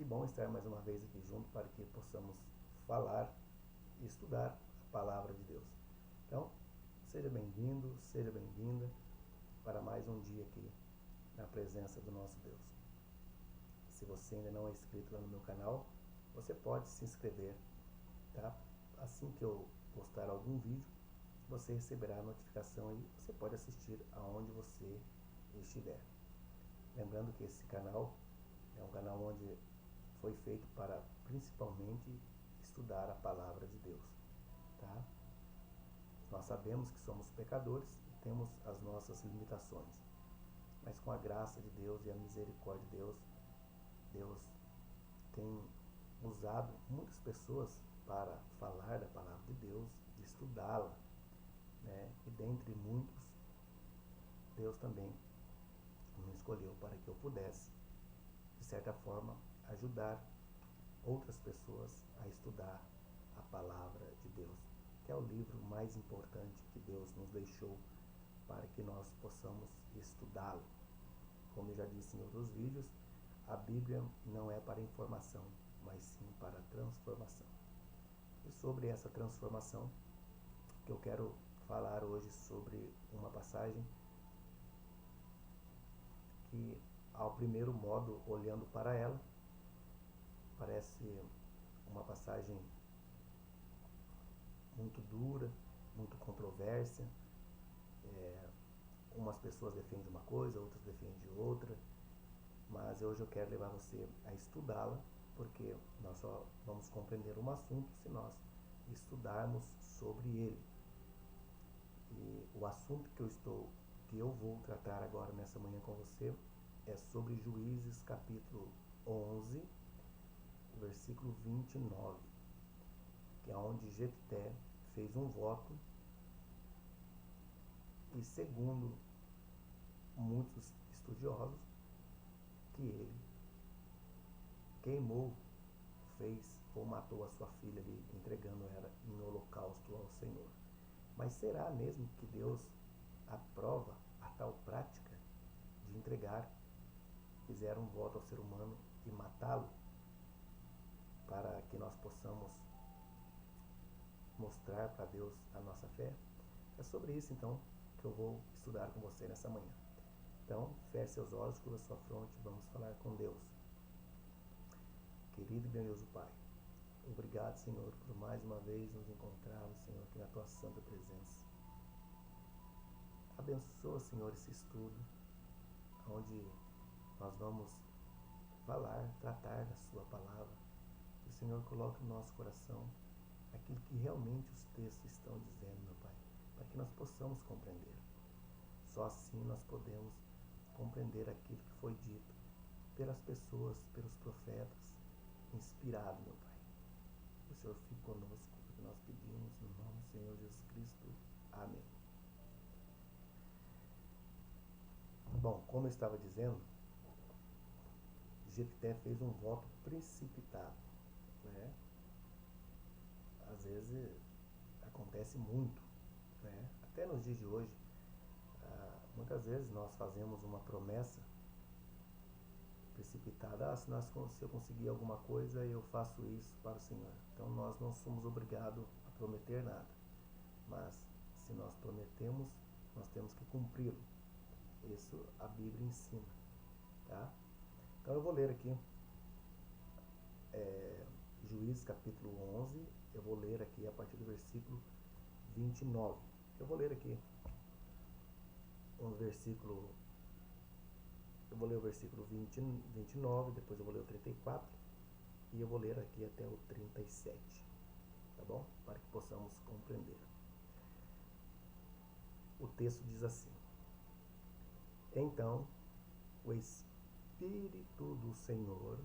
Que bom estar mais uma vez aqui junto para que possamos falar e estudar a palavra de Deus. Então, seja bem-vindo, seja bem-vinda para mais um dia aqui na presença do nosso Deus. Se você ainda não é inscrito lá no meu canal, você pode se inscrever, tá? Assim que eu postar algum vídeo, você receberá a notificação e você pode assistir aonde você estiver. Lembrando que esse canal é um canal onde foi feito para principalmente estudar a palavra de Deus, tá? Nós sabemos que somos pecadores e temos as nossas limitações, mas com a graça de Deus e a misericórdia de Deus, Deus tem usado muitas pessoas para falar da palavra de Deus, de estudá-la, né? E dentre muitos, Deus também me escolheu para que eu pudesse, de certa forma, ajudar outras pessoas a estudar a palavra de Deus, que é o livro mais importante que Deus nos deixou para que nós possamos estudá-lo. Como eu já disse em outros vídeos, a Bíblia não é para informação, mas sim para transformação. E sobre essa transformação que eu quero falar hoje sobre uma passagem que, ao primeiro modo, olhando para ela, parece uma passagem muito dura, muito controversa. Umas pessoas defendem uma coisa, outras defendem outra, mas hoje eu quero levar você a estudá-la, porque nós só vamos compreender um assunto se nós estudarmos sobre ele. E o assunto que eu vou tratar agora nessa manhã com você é sobre Juízes capítulo 11, versículo 29, que é onde Jefté fez um voto e, segundo muitos estudiosos, que ele queimou, fez ou matou a sua filha ali, entregando ela em holocausto ao Senhor. Mas será mesmo que Deus aprova a tal prática de entregar, fizer um voto ao ser humano e matá-lo, para que nós possamos mostrar para Deus a nossa fé? É sobre isso então que eu vou estudar com você nessa manhã. Então, feche seus olhos, curva sua fronte e vamos falar com Deus. Querido e glorioso Pai, obrigado, Senhor, por mais uma vez nos encontrarmos, Senhor, aqui na Tua santa presença. Abençoa, Senhor, esse estudo, onde nós vamos falar, tratar da Sua palavra. Que o Senhor coloque no nosso coração aquilo que realmente os textos estão dizendo, meu Pai, para que nós possamos compreender. Só assim nós podemos compreender aquilo que foi dito pelas pessoas, pelos profetas, inspirado, meu Pai. O Senhor fique conosco, porque nós pedimos no nome do Senhor Jesus Cristo. Amém. Bom, como eu estava dizendo, Jefté fez um voto precipitado, né? Às vezes acontece muito, né? Até nos dias de hoje, muitas vezes nós fazemos uma promessa precipitada. Se eu conseguir alguma coisa, eu faço isso para o Senhor. Então nós não somos obrigados a prometer nada, mas se nós prometemos, nós temos que cumpri-lo. Isso a Bíblia ensina, tá? Então eu vou ler aqui Juízes capítulo 11, eu vou ler aqui a partir do versículo 29. Eu vou ler aqui um versículo, eu vou ler o versículo 29, depois eu vou ler o 34 e eu vou ler aqui até o 37, tá bom? Para que possamos compreender. O texto diz assim: Então o Espírito do Senhor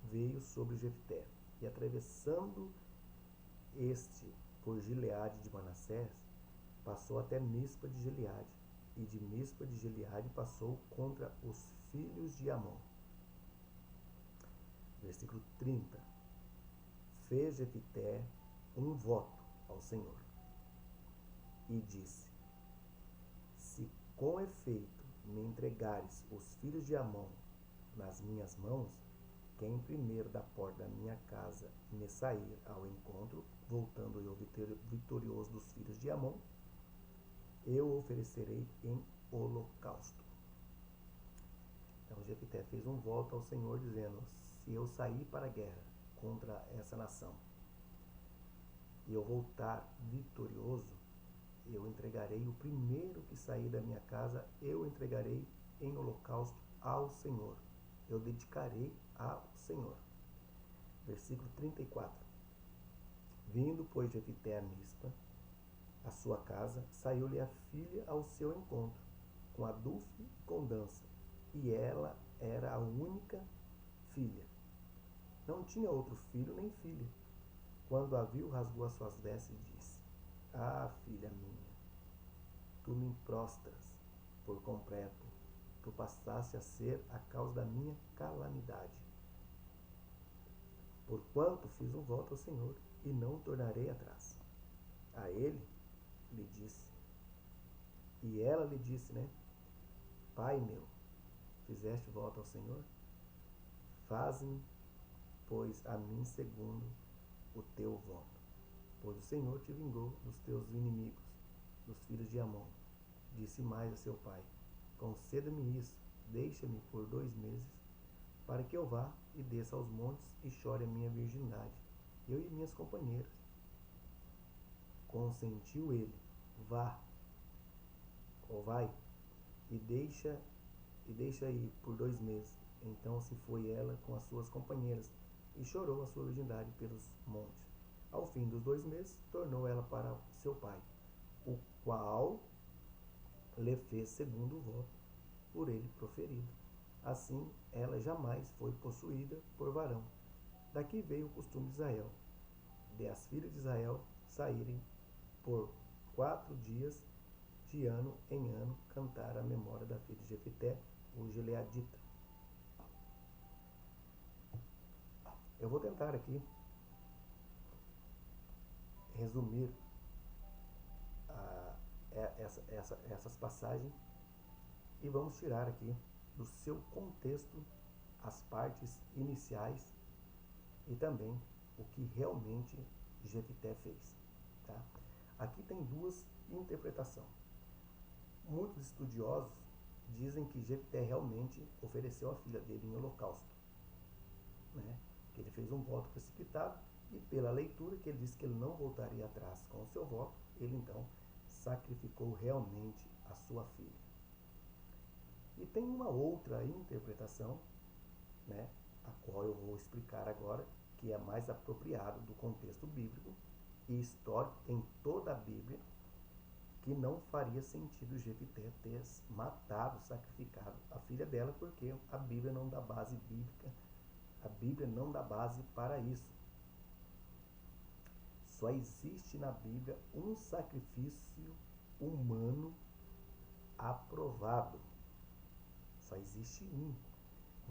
veio sobre Jefté, e atravessando este por Gileade de Manassés, passou até Mispa de Gileade, e de Mispa de Gileade passou contra os filhos de Amon. Versículo 30. Fez Jefté um voto ao Senhor, e disse: Se com efeito me entregares os filhos de Amon nas minhas mãos, quem primeiro da porta da minha casa me sair ao encontro, voltando eu vitorioso dos filhos de Amon, eu oferecerei em holocausto. Então Jefté fez um voto ao Senhor, dizendo: se eu sair para a guerra contra essa nação e eu voltar vitorioso, eu entregarei o primeiro que sair da minha casa, eu entregarei em holocausto ao Senhor. Eu dedicarei ao Senhor. Versículo 34. Vindo, pois, Jefté a Mispa, a sua casa, saiu-lhe a filha ao seu encontro, com adufo e com dança, e ela era a única filha. Não tinha outro filho nem filha. Quando a viu, rasgou as suas vestes e disse: ah, filha minha, tu me prostras por completo, tu passaste a ser a causa da minha calamidade. Porquanto fiz um voto ao Senhor, e não tornarei atrás. A ele lhe disse, e ela lhe disse, né? Pai meu, fizeste voto ao Senhor? Faze-me, pois, a mim segundo o teu voto. Pois o Senhor te vingou dos teus inimigos, dos filhos de Amon. Disse mais a seu pai: conceda-me isso, deixa-me por 2 meses, para que eu vá e desça aos montes e chore a minha virgindade, eu e minhas companheiras. Consentiu ele: vá, ou vai, e deixa ir por 2 meses. Então se foi ela com as suas companheiras, e chorou a sua virgindade pelos montes. Ao fim dos 2 meses, tornou ela para seu pai, o qual lhe fez segundo o voto por ele proferido. Assim, ela jamais foi possuída por varão. Daqui veio o costume de Israel, de as filhas de Israel saírem por 4 dias, de ano em ano, cantar a memória da filha de Jefté, o gileadita. Eu vou tentar aqui resumir essas passagens e vamos tirar aqui do seu contexto as partes iniciais e também o que realmente Jefté fez. Tá? Aqui tem 2 interpretações. Muitos estudiosos dizem que Jefté realmente ofereceu a filha dele em holocausto, né? Que ele fez um voto precipitado e pela leitura que ele disse que ele não voltaria atrás com o seu voto, ele então sacrificou realmente a sua filha. E tem uma outra interpretação, né, a qual eu vou explicar agora, que é mais apropriado do contexto bíblico e histórico em toda a Bíblia, que não faria sentido Jefté ter matado, sacrificado a filha dela, porque a Bíblia não dá base bíblica, a Bíblia não dá base para isso. Só existe na Bíblia um sacrifício humano aprovado. Só existe um.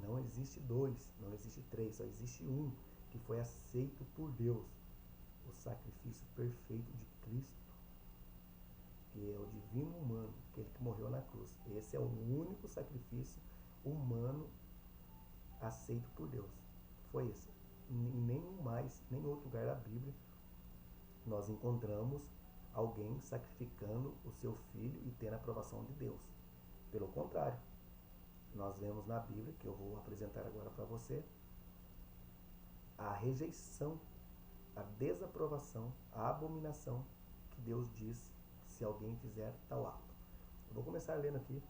Não existe 2, não existe 3, só existe um que foi aceito por Deus. O sacrifício perfeito de Cristo, que é o divino humano, aquele que morreu na cruz. Esse é o único sacrifício humano aceito por Deus. Foi esse. Em nenhum outro lugar da Bíblia nós encontramos alguém sacrificando o seu filho e tendo a aprovação de Deus. Pelo contrário, nós vemos na Bíblia, que eu vou apresentar agora para você, a rejeição, a desaprovação, a abominação que Deus diz se alguém fizer tal ato. Eu vou começar lendo aqui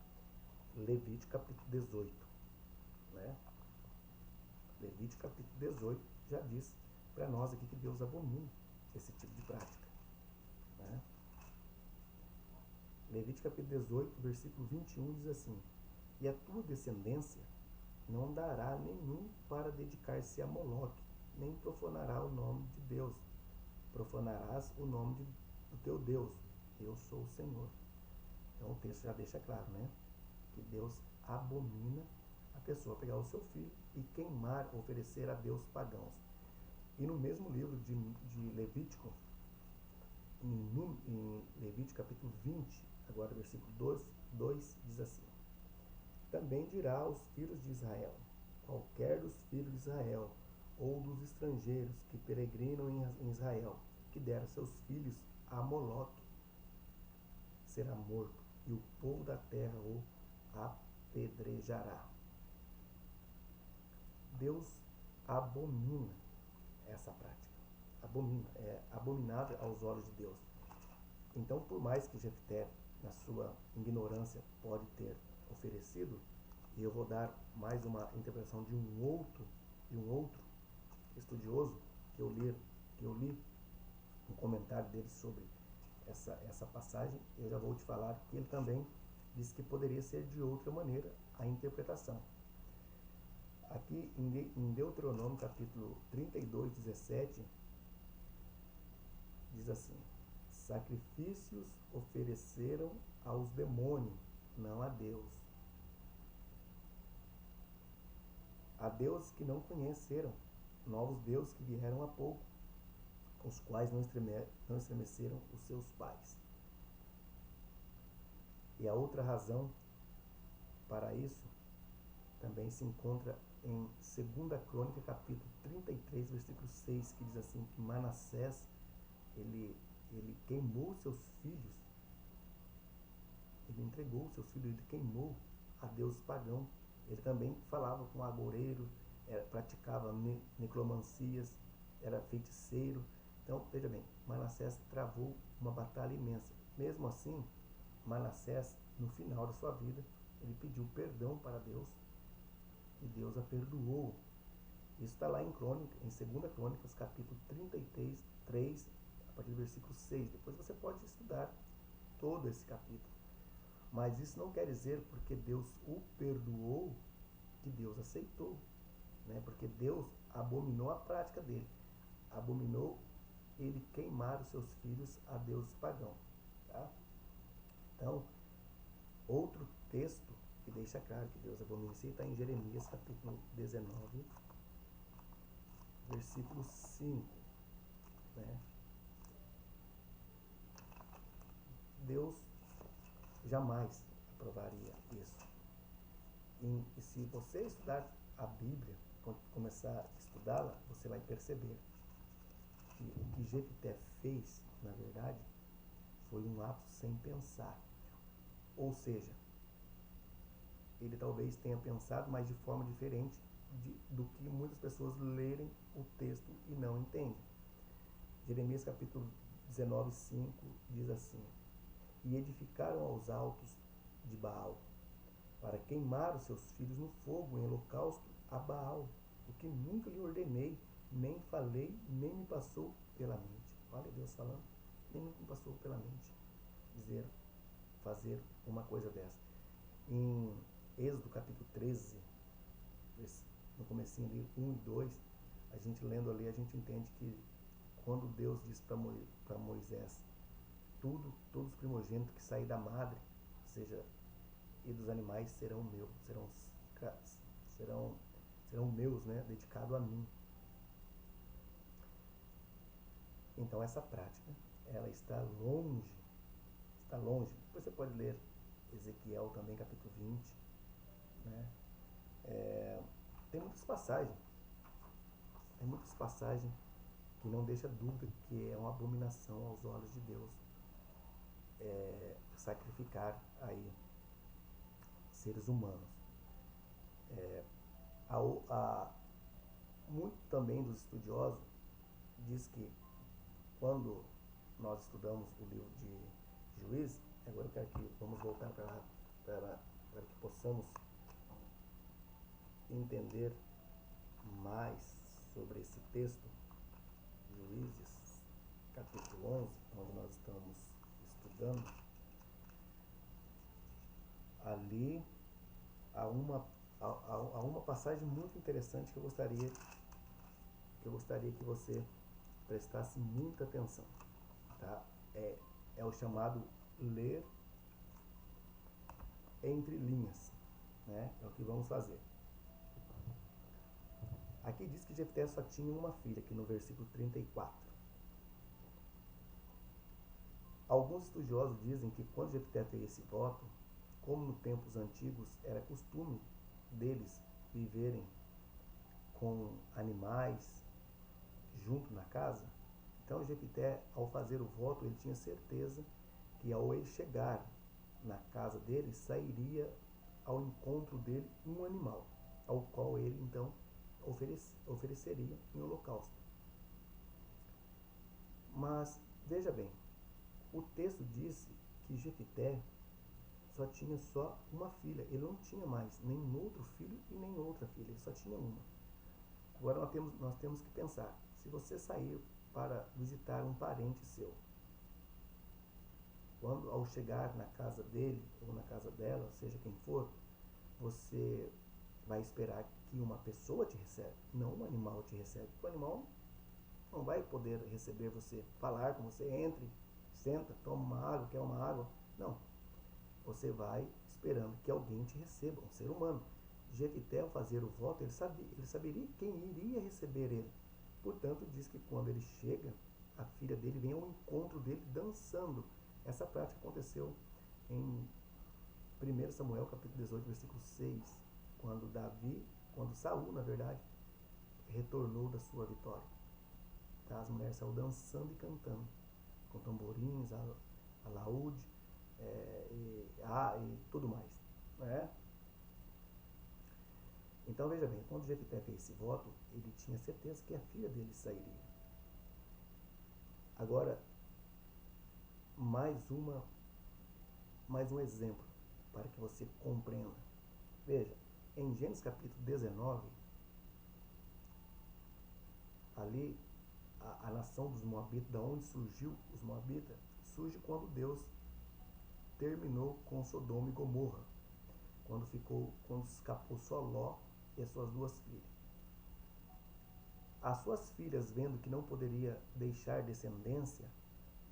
Levítico capítulo 18. Né? Levítico capítulo 18 já diz para nós aqui que Deus abomina esse tipo de prática. Né? Levítico capítulo 18, versículo 21 diz assim: e a tua descendência não dará nenhum para dedicar-se a Moloque, nem profanará o nome de Deus. Profanarás o nome do teu Deus. Eu sou o Senhor. Então o texto já deixa claro, né? Que Deus abomina a pessoa pegar o seu filho e queimar, oferecer a Deus pagãos. E no mesmo livro de Levítico, em Levítico capítulo 20, agora versículo 2 diz assim: também dirá aos filhos de Israel: qualquer dos filhos de Israel, ou dos estrangeiros que peregrinam em Israel, que der seus filhos a Moloque, será morto, e o povo da terra o apedrejará. Deus abomina essa prática. Abomina, é abominável aos olhos de Deus. Então, por mais que Jefté, na sua ignorância, pode ter oferecido, e eu vou dar mais uma interpretação de um outro estudioso que eu li um comentário dele sobre essa passagem, eu já vou te falar que ele também disse que poderia ser de outra maneira a interpretação. Aqui em Deuteronômio capítulo 32, 17, diz assim: sacrifícios ofereceram aos demônios, não a Deus. A deuses que não conheceram, novos deuses que vieram há pouco, com os quais não estremeceram os seus pais. E a outra razão para isso também se encontra em 2 Crônica, capítulo 33, versículo 6, que diz assim, que Manassés, ele queimou seus filhos, ele entregou seus filhos, ele queimou a deuses pagãos. Ele também falava com agoureiro, praticava necromancias, era feiticeiro. Então, veja bem, Manassés travou uma batalha imensa. Mesmo assim, Manassés, no final da sua vida, ele pediu perdão para Deus e Deus a perdoou. Isso está lá em Crônica, em 2 Crônicas, capítulo 33, a partir do versículo 6. Depois você pode estudar todo esse capítulo. Mas isso não quer dizer, porque Deus o perdoou, que Deus aceitou, né? Porque Deus abominou a prática dele, abominou ele queimar os seus filhos a deuses pagãos, tá? Então, outro texto que deixa claro que Deus abomina isso está em Jeremias capítulo 19, versículo 5, né? Deus jamais aprovaria isso. E se você estudar a Bíblia, quando começar a estudá-la, você vai perceber que o que Jefté fez, na verdade, foi um ato sem pensar. Ou seja, ele talvez tenha pensado, mas de forma diferente do que muitas pessoas lerem o texto e não entendem. Jeremias capítulo 19, 5 diz assim: e edificaram aos altos de Baal, para queimar os seus filhos no fogo em holocausto a Baal, o que nunca lhe ordenei, nem falei, nem me passou pela mente. Olha Deus falando, nem me passou pela mente fazer uma coisa dessa. Em Êxodo capítulo 13, no comecinho ali, 1 e 2, a gente lendo ali, a gente entende que quando Deus diz para Moisés, todos os primogênitos que sair da madre, ou seja, e dos animais serão meus, serão meus, né, dedicado a mim. Então essa prática, ela está longe. Depois você pode ler Ezequiel também, capítulo 20, né? Tem muitas passagens que não deixa dúvida que é uma abominação aos olhos de Deus sacrificar aí seres humanos. Muito também dos estudiosos diz que quando nós estudamos o livro de Juízes, agora eu quero que vamos voltar para que possamos entender mais sobre esse texto, Juízes capítulo 11, onde nós estamos estudando. Ali há uma passagem muito interessante que eu gostaria que você prestasse muita atenção, tá? É o chamado ler entre linhas, né? É o que vamos fazer. Aqui diz que Jefté só tinha uma filha, aqui no versículo 34. Alguns estudiosos dizem que quando Jefté fez esse voto, como nos tempos antigos era costume deles viverem com animais junto na casa. Então Jefité, ao fazer o voto, ele tinha certeza que ao ele chegar na casa dele, sairia ao encontro dele um animal, ao qual ele então ofereceria em holocausto. Mas veja bem, o texto disse que Jefité tinha só uma filha, ele não tinha mais nem outro filho e nem outra filha, ele só tinha uma. Agora nós temos que pensar, se você sair para visitar um parente seu, quando ao chegar na casa dele ou na casa dela, seja quem for, você vai esperar que uma pessoa te recebe, não um animal te recebe. O animal não vai poder receber você, falar com você, entre, senta, toma uma água, quer uma água. Não. Você vai esperando que alguém te receba, um ser humano. Jefité, ao fazer o voto, ele saberia quem iria receber ele. Portanto, diz que quando ele chega, a filha dele vem ao encontro dele dançando. Essa prática aconteceu em 1 Samuel, capítulo 18, versículo 6, quando Saul, na verdade, retornou da sua vitória. Tá? As mulheres saíram dançando e cantando, com tamborins, alaúde, e tudo mais. Né? Então veja bem, quando Jefité fez esse voto, ele tinha certeza que a filha dele sairia. Agora, mais um exemplo para que você compreenda. Veja, em Gênesis capítulo 19, ali a nação dos Moabitas, da onde surgiu os Moabitas, surge quando Deus terminou com Sodoma e Gomorra, quando escapou só Ló e as suas duas filhas. As suas filhas, vendo que não poderia deixar descendência,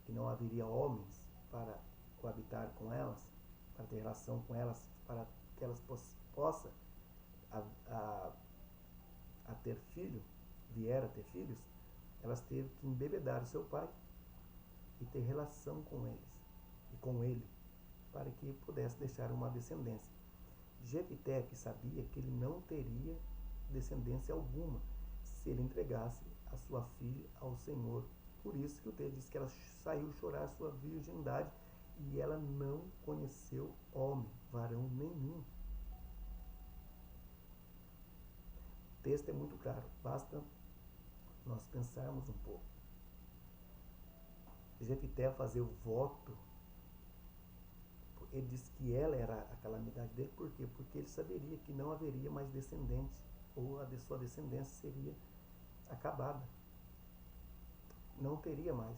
que não haveria homens para coabitar com elas, para ter relação com elas, para que elas possam a ter filho, vier a ter filhos, elas teve que embebedar o seu pai e ter relação com eles e com ele, para que pudesse deixar uma descendência. Jefité, que sabia que ele não teria descendência alguma se ele entregasse a sua filha ao Senhor. Por isso que o texto diz que ela saiu chorar sua virgindade e ela não conheceu homem, varão nenhum. O texto é muito claro, basta nós pensarmos um pouco. Jefité fazer o voto, ele disse que ela era a calamidade dele, por quê? Porque ele saberia que não haveria mais descendentes, ou a de sua descendência seria acabada. Não teria mais.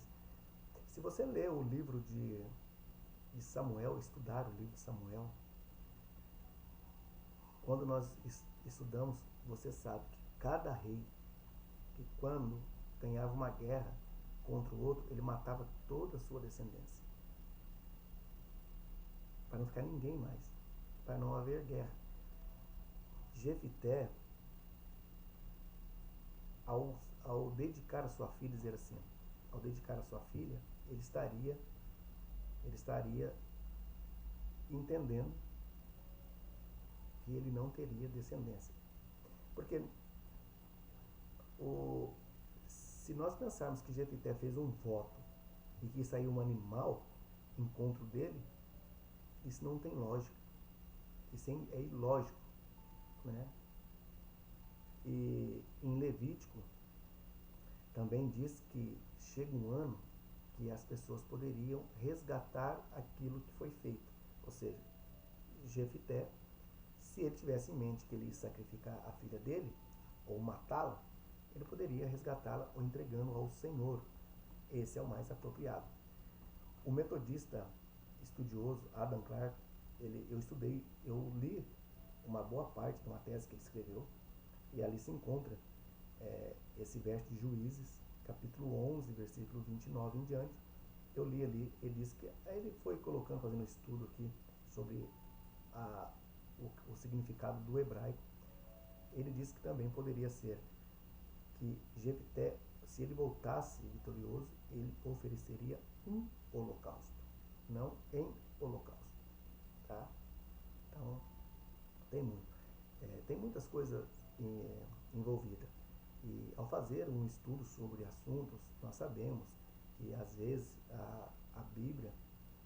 Se você ler o livro de Samuel, estudar o livro de Samuel, quando nós estudamos, você sabe que cada rei, que quando ganhava uma guerra contra o outro, ele matava toda a sua descendência. Para não ficar ninguém mais, para não haver guerra. Jefité, ao dedicar a sua filha, dizer assim, ao dedicar a sua filha, ele estaria entendendo que ele não teria descendência. Porque se nós pensarmos que Jefité fez um voto e que saiu um animal em encontro dele, isso não tem lógica. Isso é ilógico. Né? E em Levítico também diz que chega um ano que as pessoas poderiam resgatar aquilo que foi feito. Ou seja, Jefité, se ele tivesse em mente que ele ia sacrificar a filha dele, ou matá-la, ele poderia resgatá-la ou entregando ao Senhor. Esse é o mais apropriado. O metodista estudioso Adam Clarke, eu li uma boa parte de uma tese que ele escreveu, e ali se encontra esse verso de Juízes, capítulo 11, versículo 29 em diante. Eu li ali, ele disse que ele foi colocando, fazendo um estudo aqui sobre o significado do hebraico. Ele disse que também poderia ser que Jefité, se ele voltasse vitorioso, ele ofereceria um holocausto, não em holocausto. Tá? Então, tem muitas coisas envolvidas. E ao fazer um estudo sobre assuntos, nós sabemos que às vezes a Bíblia,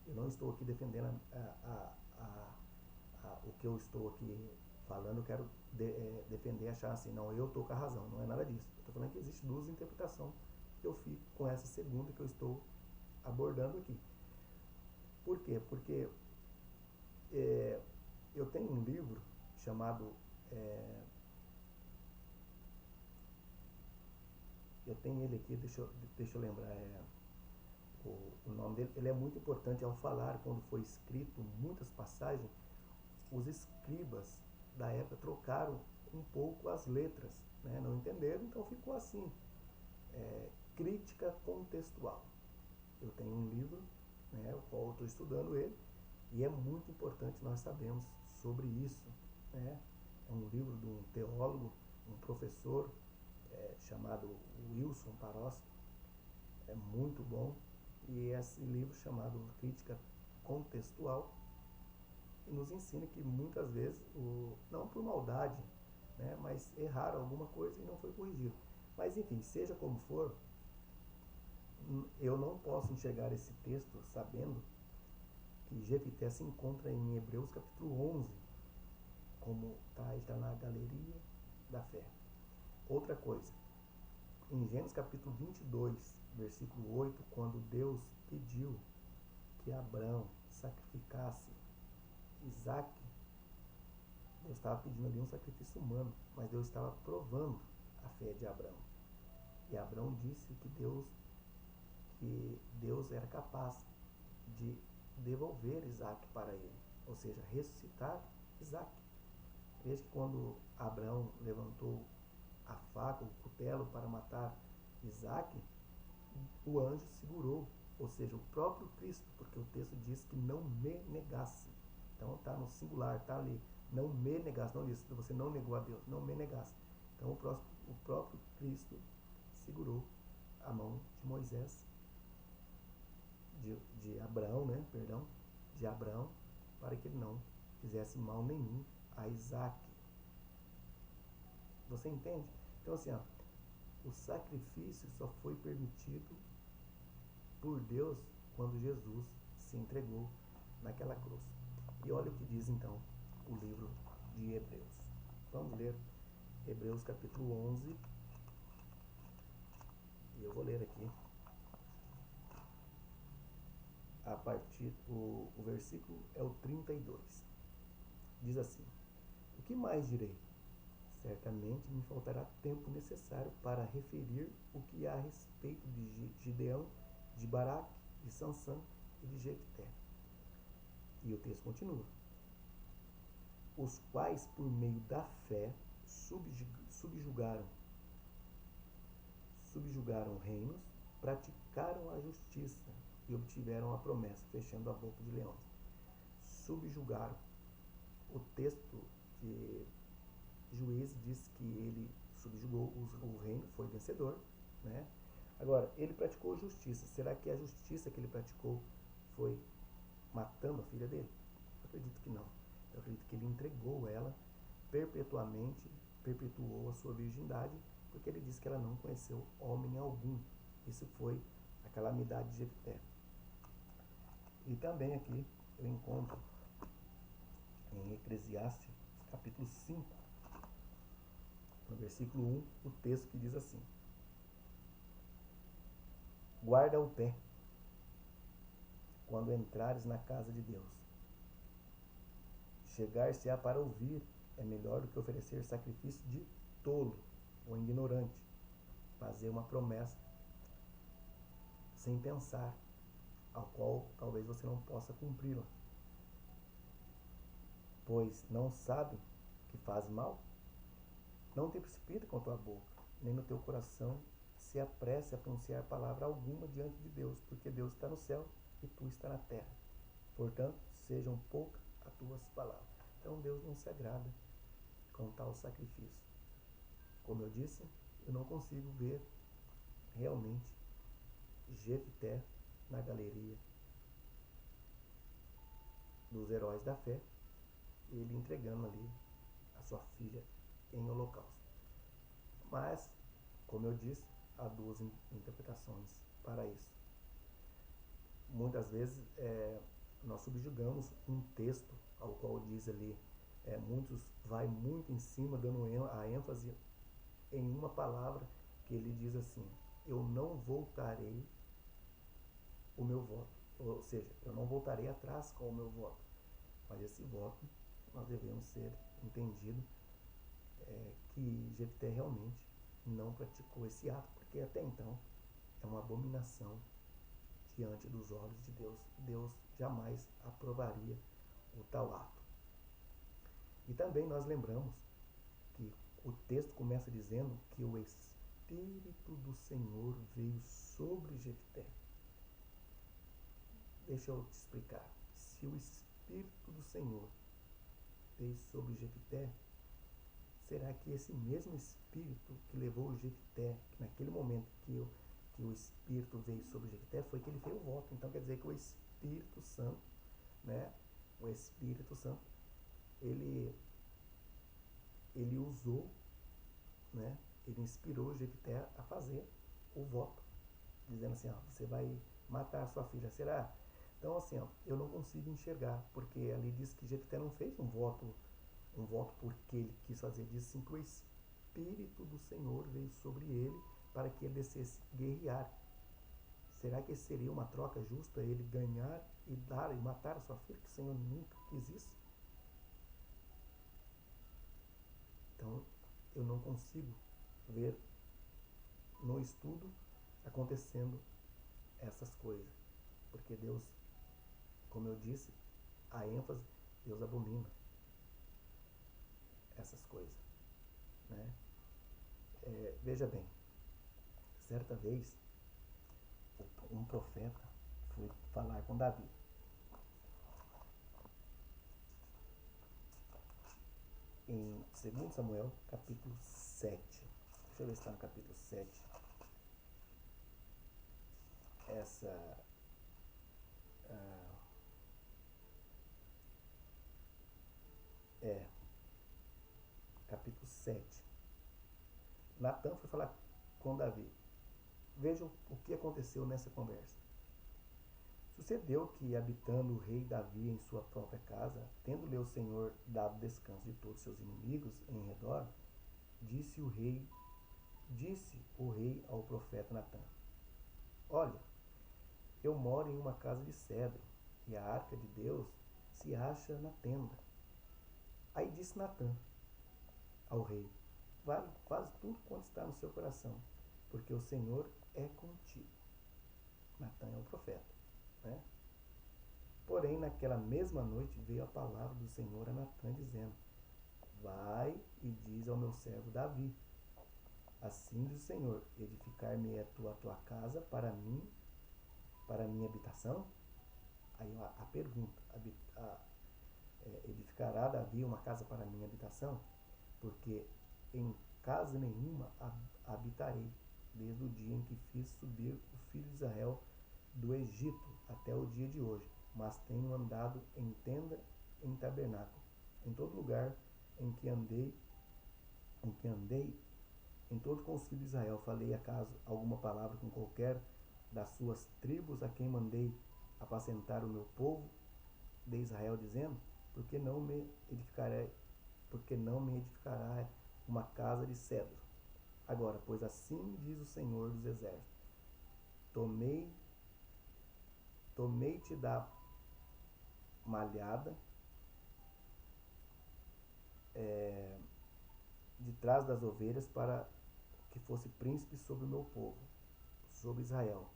eu não estou aqui defendendo o que eu estou aqui falando, eu quero defender, achar assim, não, eu estou com a razão, não é nada disso. Eu estou falando que existe duas interpretações que eu fico com essa segunda que eu estou abordando aqui. Por quê? Porque eu tenho um livro chamado eu tenho ele aqui, deixa eu lembrar o nome dele. Ele é muito importante ao falar, quando foi escrito muitas passagens, os escribas da época trocaram um pouco as letras, né? Não entenderam, então ficou assim, crítica contextual. Eu tenho um livro, né, o qual eu estou estudando ele, e é muito importante nós sabermos sobre isso, né? É um livro de um teólogo, um professor chamado Wilson Paroski, é muito bom, e esse livro chamado Crítica Contextual nos ensina que muitas vezes, não por maldade, né, mas erraram alguma coisa e não foi corrigido. Mas enfim, seja como for, eu não posso enxergar esse texto sabendo que Jefité se encontra em Hebreus capítulo 11, como está na galeria da fé. Outra coisa, em Gênesis capítulo 22, versículo 8, quando Deus pediu que Abraão sacrificasse Isaac, Deus estava pedindo ali um sacrifício humano, mas Deus estava provando a fé de Abraão. E Abraão disse que Deus era capaz de devolver Isaac para ele, ou seja, ressuscitar Isaac. Veja que quando Abraão levantou a faca, o cutelo para matar Isaac, o anjo segurou, ou seja, o próprio Cristo, porque o texto diz que não me negasse. Então está no singular, está ali, não me negasse, não diz, você não negou a Deus, não me negasse. Então o próprio Cristo segurou a mão de Moisés, de Abraão, né, perdão, de Abraão, para que ele não fizesse mal nenhum a Isaac. Você entende? Então assim, ó, o sacrifício só foi permitido por Deus quando Jesus se entregou naquela cruz. E olha o que diz então o livro de Hebreus. Vamos ler Hebreus capítulo 11. E eu vou ler aqui a partir o versículo é o 32. Diz assim: o que mais direi? Certamente me faltará tempo necessário para referir o que há a respeito de Gideão, de Baraque, de Sansão e de Jefté. E o texto continua: os quais por meio da fé subjugaram reinos, praticaram a justiça e obtiveram a promessa, fechando a boca de leões. Subjugaram. O texto de Juízes diz que ele subjugou o reino, foi vencedor, né? Agora, ele praticou justiça. Será que a justiça que ele praticou foi matando a filha dele? Eu acredito que não. Eu acredito que ele entregou ela perpetuamente, perpetuou a sua virgindade, porque ele disse que ela não conheceu homem algum. Isso foi a calamidade de Jefté. E também aqui eu encontro em Eclesiastes, capítulo 5, no versículo 1, o texto que diz assim: guarda o pé quando entrares na casa de Deus. Chegar-se-á para ouvir é melhor do que oferecer sacrifício de tolo ou ignorante. Fazer uma promessa sem pensar, ao qual talvez você não possa cumpri-la. Pois não sabe que faz mal? Não te precipita com a tua boca, nem no teu coração se apresse a pronunciar palavra alguma diante de Deus, porque Deus está no céu e tu está na terra. Portanto, sejam poucas as tuas palavras. Então Deus não se agrada com tal sacrifício. Como eu disse, eu não consigo ver realmente Jefté na galeria dos heróis da fé, ele entregando ali a sua filha em holocausto. Mas Como eu disse, há duas interpretações para isso. Muitas vezes nós subjugamos um texto ao qual diz ali, muitos vai muito em cima, dando a ênfase em uma palavra que ele diz assim: eu não voltarei o meu voto. Ou seja, eu não voltarei atrás com o meu voto. Mas esse voto, nós devemos ser entendido que Jefté realmente não praticou esse ato, porque até então é uma abominação diante dos olhos de Deus. Deus jamais aprovaria o tal ato. E também nós lembramos que o texto começa dizendo que o Espírito do Senhor veio sobre Jefté. Deixa eu te explicar. Se o Espírito do Senhor veio sobre Jefté, será que esse mesmo Espírito que levou Jefté, naquele momento que o Espírito veio sobre Jefté, foi que ele fez o voto? Então quer dizer que o Espírito Santo, né, o Espírito Santo, ele usou, né, ele inspirou Jefté a fazer o voto, dizendo assim: você vai matar a sua filha, será? Então assim, eu não consigo enxergar, porque ali diz que Jefté não fez um voto porque ele quis fazer, diz assim que o Espírito do Senhor veio sobre ele para que ele descesse guerrear. Será que seria uma troca justa ele ganhar e dar e matar a sua filha, que o Senhor nunca quis isso? Então eu não consigo ver no estudo acontecendo essas coisas, porque Deus, como eu disse, a ênfase, Deus abomina essas coisas, né? Veja bem, certa vez um profeta foi falar com Davi. Em 2 Samuel, capítulo 7. Deixa eu ver se está no capítulo 7. Essa capítulo 7. Natan foi falar com Davi. Vejam o que aconteceu nessa conversa. Sucedeu que, habitando o rei Davi em sua própria casa, tendo-lhe o Senhor dado descanso de todos seus inimigos em redor, disse o rei ao profeta Natan: olha, eu moro em uma casa de cedro, e a arca de Deus se acha na tenda. Aí disse Natan ao rei: vale quase tudo quanto está no seu coração, porque o Senhor é contigo. Natan é o profeta, né? Porém, naquela mesma noite veio a palavra do Senhor a Natan, dizendo: vai e diz ao meu servo Davi: assim diz o Senhor, edificar-me a tua casa para mim, para a minha habitação? Aí a pergunta: edificará Davi uma casa para a minha habitação? Porque em casa nenhuma habitarei, desde o dia em que fiz subir o filho de Israel do Egito até o dia de hoje, mas tenho andado em tenda, em tabernáculo, em todo lugar em que andei, em todo com os filhos de Israel. Falei acaso alguma palavra com qualquer das suas tribos a quem mandei apacentar o meu povo de Israel, dizendo: porque não me edificará uma casa de cedro? Agora, pois assim diz o Senhor dos Exércitos: tomei-te da malhada de trás das ovelhas, para que fosse príncipe sobre o meu povo, sobre Israel.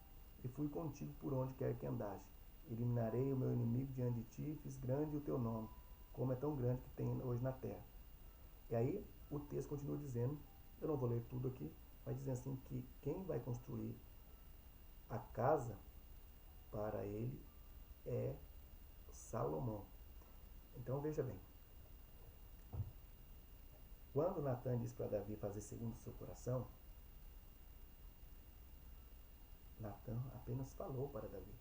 E fui contigo por onde quer que andaste. Eliminarei o meu inimigo diante de ti, e fiz grande o teu nome, como é tão grande que tem hoje na terra. E aí o texto continua dizendo, eu não vou ler tudo aqui, mas dizendo assim que quem vai construir a casa para ele é Salomão. Então veja bem, quando Natan disse para Davi fazer segundo o seu coração, Natan apenas falou para Davi.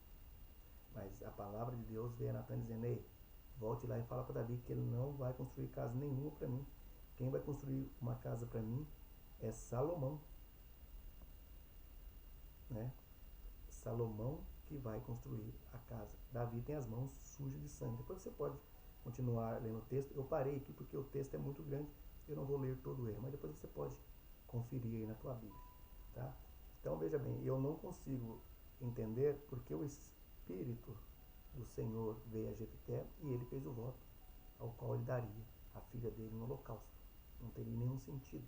Mas a palavra de Deus veio a Natan dizendo: ei, volte lá e fala para Davi que ele não vai construir casa nenhuma para mim. Quem vai construir uma casa para mim é Salomão. né? Salomão que vai construir a casa. Davi tem as mãos sujas de sangue. Depois você pode continuar lendo o texto. Eu parei aqui porque o texto é muito grande. Eu não vou ler todo ele, mas depois você pode conferir aí na tua Bíblia, tá? Então veja bem, eu não consigo entender porque o Espírito do Senhor veio a Jefté e ele fez o voto ao qual ele daria a filha dele no holocausto. Não teria nenhum sentido,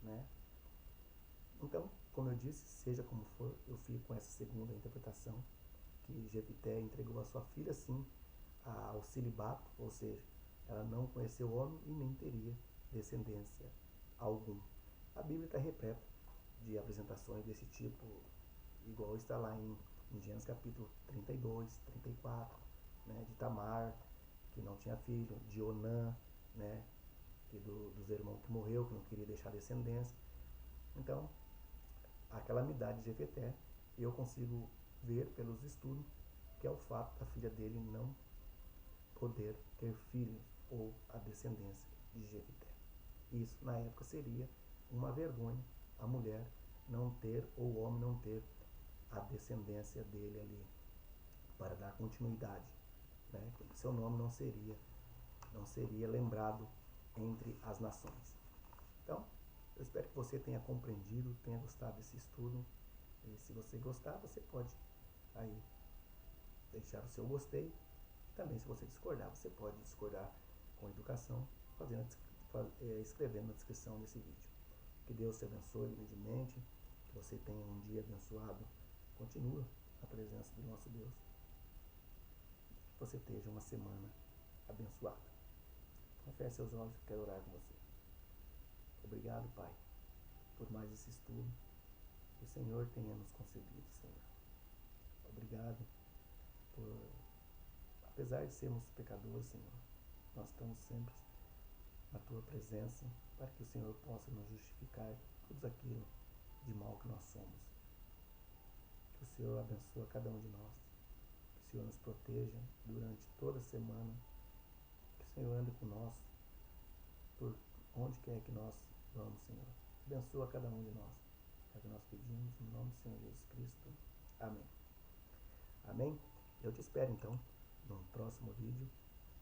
né? Então, como eu disse, seja como for, eu fico com essa segunda interpretação, que Jefté entregou a sua filha, sim, ao celibato, ou seja, ela não conheceu o homem e nem teria descendência algum. A Bíblia está repleta de apresentações desse tipo, igual está lá em Gênesis capítulo 32, 34, né, de Tamar, que não tinha filho, de Onã, né, dos irmãos que morreu, que não queria deixar descendência. Então, a calamidade de Jefté, eu consigo ver pelos estudos que é o fato da filha dele não poder ter filhos ou a descendência de Jefté. Isso na época seria uma vergonha a mulher não ter ou o homem não ter a descendência dele ali para dar continuidade, né? Seu nome não seria lembrado entre as nações. Então, eu espero que você tenha compreendido, tenha gostado desse estudo. E se você gostar, você pode aí deixar o seu gostei. Também, se você discordar, você pode discordar com educação, escrevendo na descrição desse vídeo. Que Deus te abençoe grandemente, que você tenha um dia abençoado. Continua na presença do nosso Deus. Que você tenha uma semana abençoada. Feche seus olhos, eu quero orar com você. Obrigado, Pai, por mais esse estudo que o Senhor tenha nos concedido, Senhor. Obrigado por, apesar de sermos pecadores, Senhor, nós estamos sempre na Tua presença para que o Senhor possa nos justificar tudo aquilo de mal que nós somos. Que o Senhor abençoe cada um de nós. Que o Senhor nos proteja durante toda a semana. Que o Senhor ande conosco por onde quer que nós vamos, Senhor. Abençoa cada um de nós. É o que nós pedimos no nome do Senhor Jesus Cristo. Amém. Amém? Eu te espero então no próximo vídeo.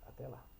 Até lá.